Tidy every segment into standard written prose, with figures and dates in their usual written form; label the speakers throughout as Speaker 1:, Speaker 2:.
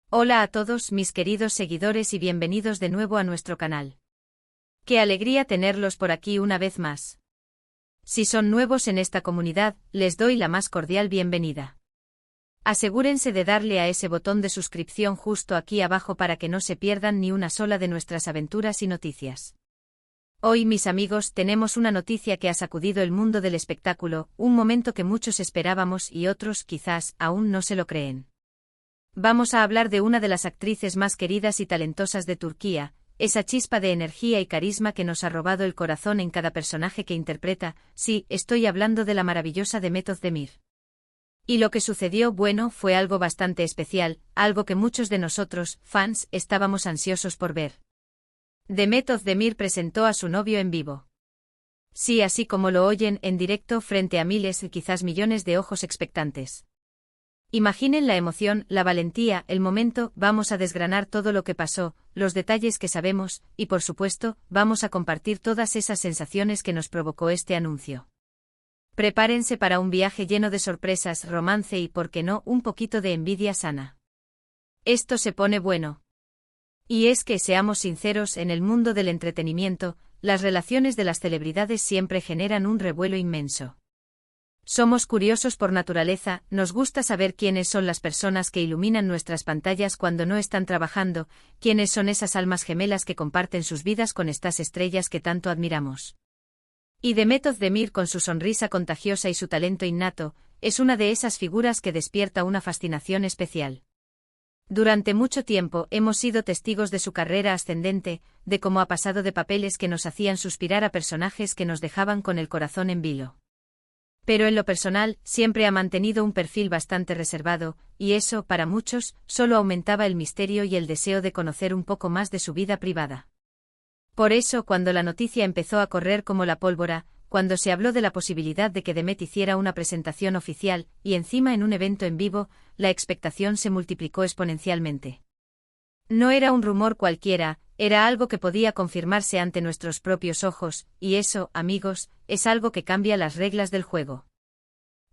Speaker 1: Hola a todos mis queridos seguidores y bienvenidos de nuevo a nuestro canal. Qué alegría tenerlos por aquí una vez más. Si son nuevos en esta comunidad, les doy la más cordial bienvenida. Asegúrense de darle a ese botón de suscripción justo aquí abajo para que no se pierdan ni una sola de nuestras aventuras y noticias. Hoy, mis amigos, tenemos una noticia que ha sacudido el mundo del espectáculo, un momento que muchos esperábamos y otros, quizás, aún no se lo creen. Vamos a hablar de una de las actrices más queridas y talentosas de Turquía, esa chispa de energía y carisma que nos ha robado el corazón en cada personaje que interpreta. Sí, estoy hablando de la maravillosa Demet Özdemir. Y lo que sucedió, bueno, fue algo bastante especial, algo que muchos de nosotros, fans, estábamos ansiosos por ver. Demet Özdemir presentó a su novio en vivo. Sí, así como lo oyen, en directo frente a miles y quizás millones de ojos expectantes. Imaginen la emoción, la valentía, el momento. Vamos a desgranar todo lo que pasó, los detalles que sabemos, y por supuesto, vamos a compartir todas esas sensaciones que nos provocó este anuncio. Prepárense para un viaje lleno de sorpresas, romance y, por qué no, un poquito de envidia sana. Esto se pone bueno. Y es que, seamos sinceros, en el mundo del entretenimiento, las relaciones de las celebridades siempre generan un revuelo inmenso. Somos curiosos por naturaleza, nos gusta saber quiénes son las personas que iluminan nuestras pantallas cuando no están trabajando, quiénes son esas almas gemelas que comparten sus vidas con estas estrellas que tanto admiramos. Y Demet Özdemir, con su sonrisa contagiosa y su talento innato, es una de esas figuras que despierta una fascinación especial. Durante mucho tiempo hemos sido testigos de su carrera ascendente, de cómo ha pasado de papeles que nos hacían suspirar a personajes que nos dejaban con el corazón en vilo. Pero en lo personal, siempre ha mantenido un perfil bastante reservado, y eso, para muchos, solo aumentaba el misterio y el deseo de conocer un poco más de su vida privada. Por eso, cuando la noticia empezó a correr como la pólvora, cuando se habló de la posibilidad de que Demet hiciera una presentación oficial, y encima en un evento en vivo, la expectación se multiplicó exponencialmente. No era un rumor cualquiera, era algo que podía confirmarse ante nuestros propios ojos, y eso, amigos, es algo que cambia las reglas del juego.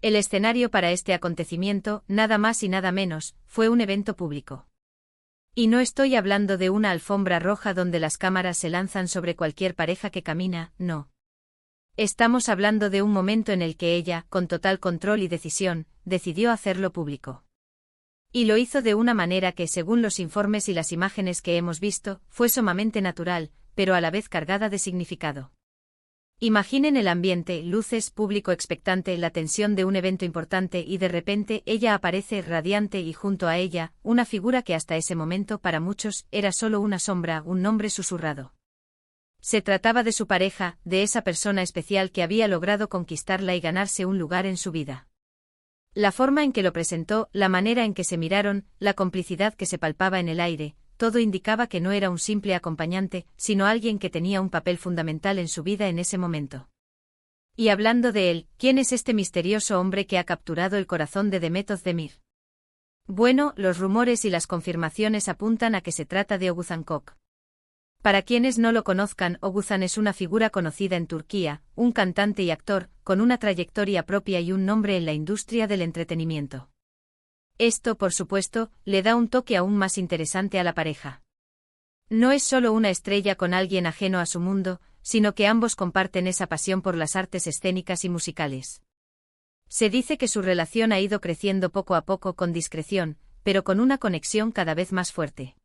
Speaker 1: El escenario para este acontecimiento, nada más y nada menos, fue un evento público. Y no estoy hablando de una alfombra roja donde las cámaras se lanzan sobre cualquier pareja que camina, no. Estamos hablando de un momento en el que ella, con total control y decisión, decidió hacerlo público. Y lo hizo de una manera que, según los informes y las imágenes que hemos visto, fue sumamente natural, pero a la vez cargada de significado. Imaginen el ambiente, luces, público expectante, la tensión de un evento importante y de repente ella aparece radiante y junto a ella, una figura que hasta ese momento para muchos era solo una sombra, un nombre susurrado. Se trataba de su pareja, de esa persona especial que había logrado conquistarla y ganarse un lugar en su vida. La forma en que lo presentó, la manera en que se miraron, la complicidad que se palpaba en el aire, todo indicaba que no era un simple acompañante, sino alguien que tenía un papel fundamental en su vida en ese momento. Y hablando de él, ¿quién es este misterioso hombre que ha capturado el corazón de Demet Özdemir? Bueno, los rumores y las confirmaciones apuntan a que se trata de Oğuzhan Koç. Para quienes no lo conozcan, Oğuzhan es una figura conocida en Turquía, un cantante y actor, con una trayectoria propia y un nombre en la industria del entretenimiento. Esto, por supuesto, le da un toque aún más interesante a la pareja. No es solo una estrella con alguien ajeno a su mundo, sino que ambos comparten esa pasión por las artes escénicas y musicales. Se dice que su relación ha ido creciendo poco a poco con discreción, pero con una conexión cada vez más fuerte.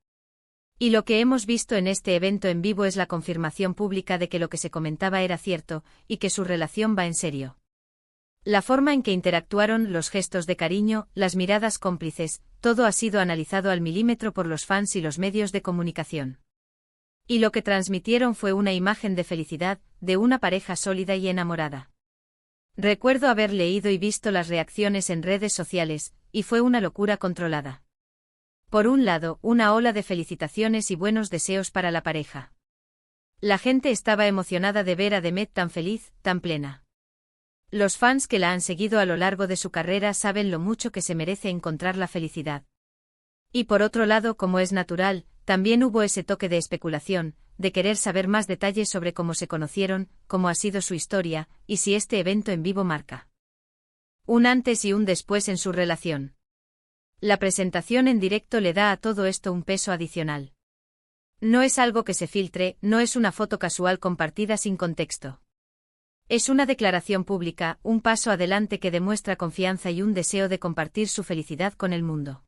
Speaker 1: Y lo que hemos visto en este evento en vivo es la confirmación pública de que lo que se comentaba era cierto, y que su relación va en serio. La forma en que interactuaron, los gestos de cariño, las miradas cómplices, todo ha sido analizado al milímetro por los fans y los medios de comunicación. Y lo que transmitieron fue una imagen de felicidad, de una pareja sólida y enamorada. Recuerdo haber leído y visto las reacciones en redes sociales, y fue una locura controlada. Por un lado, una ola de felicitaciones y buenos deseos para la pareja. La gente estaba emocionada de ver a Demet tan feliz, tan plena. Los fans que la han seguido a lo largo de su carrera saben lo mucho que se merece encontrar la felicidad. Y por otro lado, como es natural, también hubo ese toque de especulación, de querer saber más detalles sobre cómo se conocieron, cómo ha sido su historia, y si este evento en vivo marca un antes y un después en su relación. La presentación en directo le da a todo esto un peso adicional. No es algo que se filtre, no es una foto casual compartida sin contexto. Es una declaración pública, un paso adelante que demuestra confianza y un deseo de compartir su felicidad con el mundo.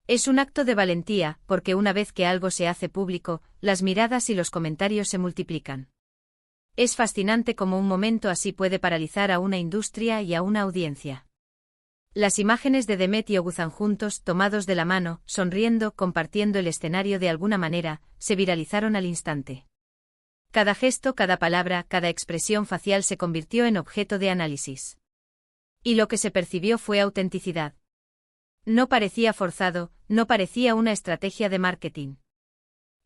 Speaker 1: Es un acto de valentía, porque una vez que algo se hace público, las miradas y los comentarios se multiplican. Es fascinante cómo un momento así puede paralizar a una industria y a una audiencia. Las imágenes de Demet y Oguzhan juntos, tomados de la mano, sonriendo, compartiendo el escenario de alguna manera, se viralizaron al instante. Cada gesto, cada palabra, cada expresión facial se convirtió en objeto de análisis. Y lo que se percibió fue autenticidad. No parecía forzado, no parecía una estrategia de marketing.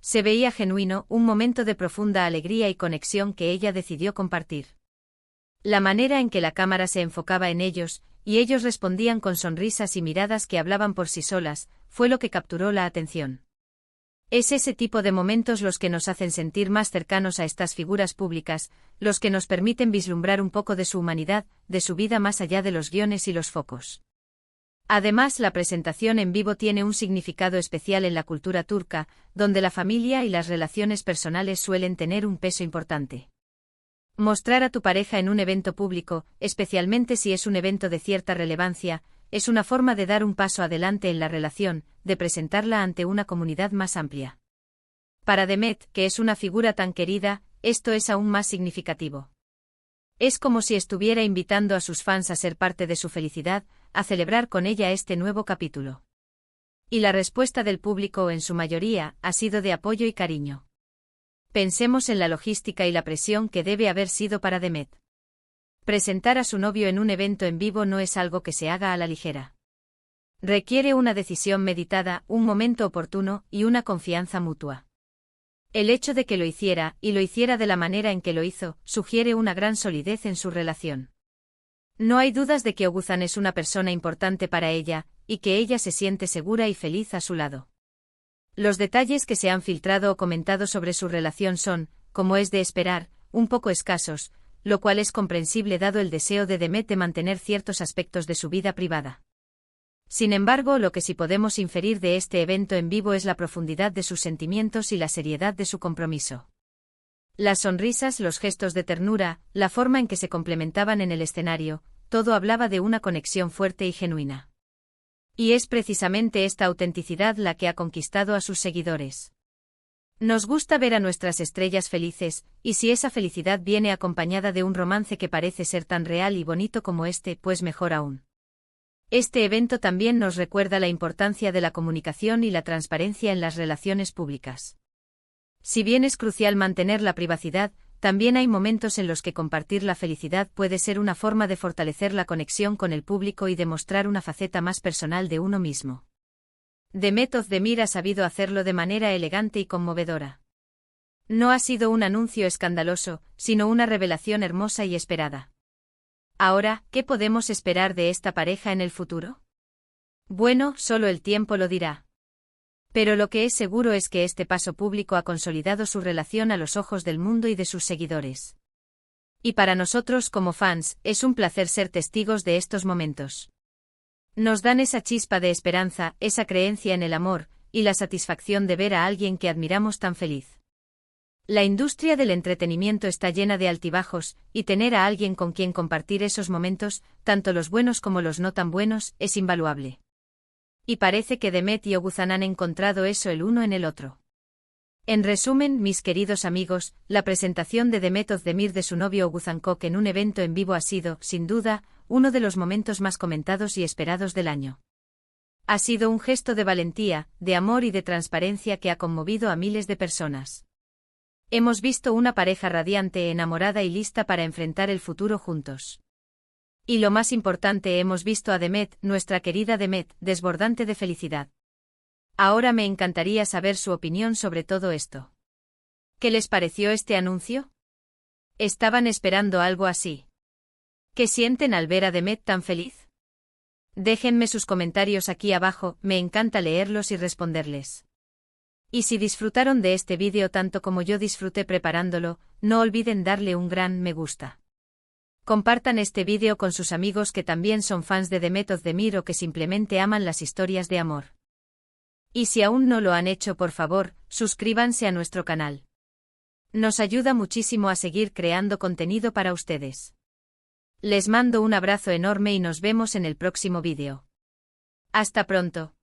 Speaker 1: Se veía genuino, un momento de profunda alegría y conexión que ella decidió compartir. La manera en que la cámara se enfocaba en ellos, y ellos respondían con sonrisas y miradas que hablaban por sí solas, fue lo que capturó la atención. Es ese tipo de momentos los que nos hacen sentir más cercanos a estas figuras públicas, los que nos permiten vislumbrar un poco de su humanidad, de su vida más allá de los guiones y los focos. Además, la presentación en vivo tiene un significado especial en la cultura turca, donde la familia y las relaciones personales suelen tener un peso importante. Mostrar a tu pareja en un evento público, especialmente si es un evento de cierta relevancia, es una forma de dar un paso adelante en la relación, de presentarla ante una comunidad más amplia. Para Demet, que es una figura tan querida, esto es aún más significativo. Es como si estuviera invitando a sus fans a ser parte de su felicidad, a celebrar con ella este nuevo capítulo. Y la respuesta del público, en su mayoría, ha sido de apoyo y cariño. Pensemos en la logística y la presión que debe haber sido para Demet. Presentar a su novio en un evento en vivo no es algo que se haga a la ligera. Requiere una decisión meditada, un momento oportuno y una confianza mutua. El hecho de que lo hiciera, y lo hiciera de la manera en que lo hizo, sugiere una gran solidez en su relación. No hay dudas de que Oguzhan es una persona importante para ella, y que ella se siente segura y feliz a su lado. Los detalles que se han filtrado o comentado sobre su relación son, como es de esperar, un poco escasos, lo cual es comprensible dado el deseo de Demet de mantener ciertos aspectos de su vida privada. Sin embargo, lo que sí podemos inferir de este evento en vivo es la profundidad de sus sentimientos y la seriedad de su compromiso. Las sonrisas, los gestos de ternura, la forma en que se complementaban en el escenario, todo hablaba de una conexión fuerte y genuina. Y es precisamente esta autenticidad la que ha conquistado a sus seguidores. Nos gusta ver a nuestras estrellas felices, y si esa felicidad viene acompañada de un romance que parece ser tan real y bonito como este, pues mejor aún. Este evento también nos recuerda la importancia de la comunicación y la transparencia en las relaciones públicas. Si bien es crucial mantener la privacidad, también hay momentos en los que compartir la felicidad puede ser una forma de fortalecer la conexión con el público y demostrar una faceta más personal de uno mismo. Demet Özdemir ha sabido hacerlo de manera elegante y conmovedora. No ha sido un anuncio escandaloso, sino una revelación hermosa y esperada. Ahora, ¿qué podemos esperar de esta pareja en el futuro? Bueno, solo el tiempo lo dirá. Pero lo que es seguro es que este paso público ha consolidado su relación a los ojos del mundo y de sus seguidores. Y para nosotros como fans, es un placer ser testigos de estos momentos. Nos dan esa chispa de esperanza, esa creencia en el amor, y la satisfacción de ver a alguien que admiramos tan feliz. La industria del entretenimiento está llena de altibajos, y tener a alguien con quien compartir esos momentos, tanto los buenos como los no tan buenos, es invaluable. Y parece que Demet y Oguzhan han encontrado eso el uno en el otro. En resumen, mis queridos amigos, la presentación de Demet Özdemir de su novio Oguzhan Koç en un evento en vivo ha sido, sin duda, uno de los momentos más comentados y esperados del año. Ha sido un gesto de valentía, de amor y de transparencia que ha conmovido a miles de personas. Hemos visto una pareja radiante, enamorada y lista para enfrentar el futuro juntos. Y lo más importante, hemos visto a Demet, nuestra querida Demet, desbordante de felicidad. Ahora me encantaría saber su opinión sobre todo esto. ¿Qué les pareció este anuncio? ¿Estaban esperando algo así? ¿Qué sienten al ver a Demet tan feliz? Déjenme sus comentarios aquí abajo, me encanta leerlos y responderles. Y si disfrutaron de este vídeo tanto como yo disfruté preparándolo, no olviden darle un gran me gusta. Compartan este vídeo con sus amigos que también son fans de Demet Özdemir o que simplemente aman las historias de amor. Y si aún no lo han hecho, por favor, suscríbanse a nuestro canal. Nos ayuda muchísimo a seguir creando contenido para ustedes. Les mando un abrazo enorme y nos vemos en el próximo vídeo. Hasta pronto.